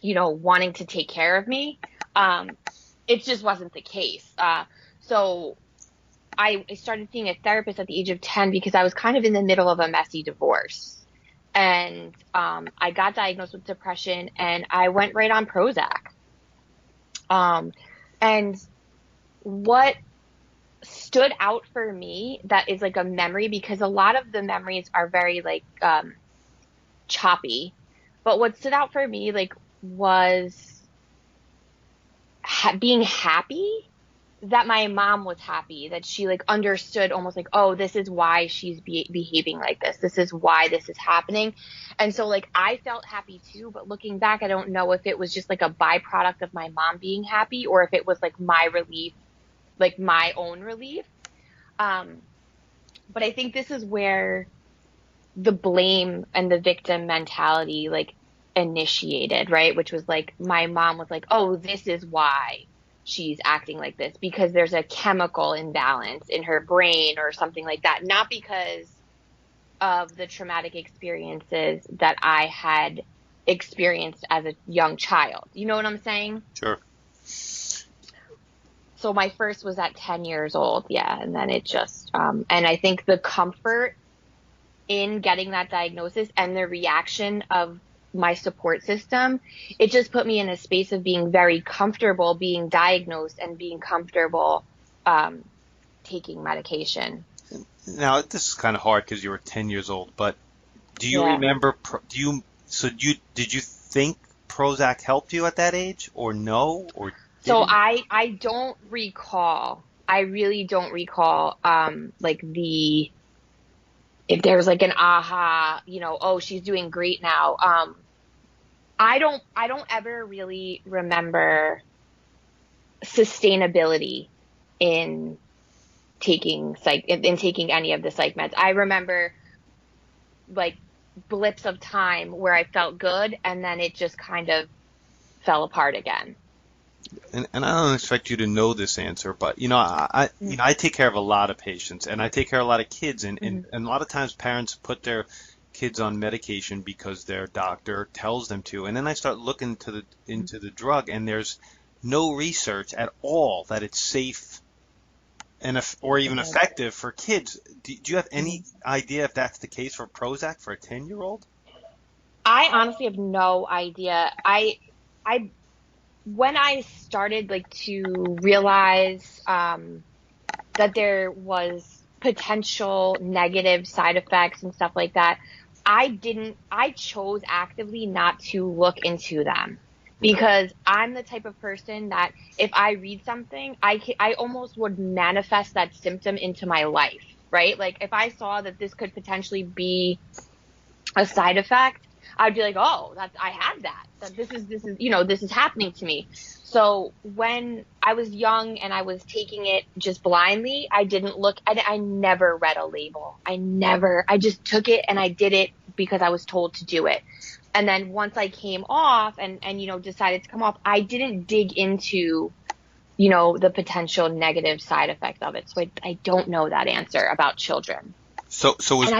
wanting to take care of me. It just wasn't the case. So I started seeing a therapist at the age of 10 because I was kind of in the middle of a messy divorce. And I got diagnosed with depression, and I went right on Prozac. And what stood out for me that is like a memory, because a lot of the memories are very like choppy, but what stood out for me like was being happy that my mom was happy, that she like understood almost like, oh, this is why she's behaving like this. This is why this is happening. And so like I felt happy too, but looking back, I don't know if it was just like a byproduct of my mom being happy or if it was like my relief, like my own relief. But I think this is where the blame and the victim mentality like initiated, right? Which was like my mom was like, oh, this is why she's acting like this, because there's a chemical imbalance in her brain or something like that. Not because of the traumatic experiences that I had experienced as a young child. You know what I'm saying? Sure. So my first was at 10 years old. Yeah. And then it just, and I think the comfort in getting that diagnosis and the reaction of my support system, it just put me in a space of being very comfortable being diagnosed and being comfortable taking medication. Now, this is kind of hard because you were 10 years old, but do you remember, did you think Prozac helped you at that age or no? Or so I don't recall. I really don't recall like if there was like an aha, oh, she's doing great now. I don't ever really remember sustainability in taking any of the psych meds. I remember like blips of time where I felt good and then it just kind of fell apart again. And I don't expect you to know this answer, but I take care of a lot of patients and I take care of a lot of kids, and a lot of times parents put their kids on medication because their doctor tells them to, and then I start looking into the drug, and there's no research at all that it's safe or even effective for kids. Do you have any idea if that's the case for Prozac for a 10-year-old? I honestly have no idea. When I started like to realize that there was potential negative side effects and stuff like that, I chose actively not to look into them, because I'm the type of person that if I read something, I almost would manifest that symptom into my life, right? Like if I saw that this could potentially be a side effect, I'd be like, oh, I had that this is happening to me. So when I was young and I was taking it just blindly, I didn't look at it. I never read a label. I just took it and I did it because I was told to do it. And then once I came off and decided to come off, I didn't dig into, the potential negative side effects of it. So I don't know that answer about children. So was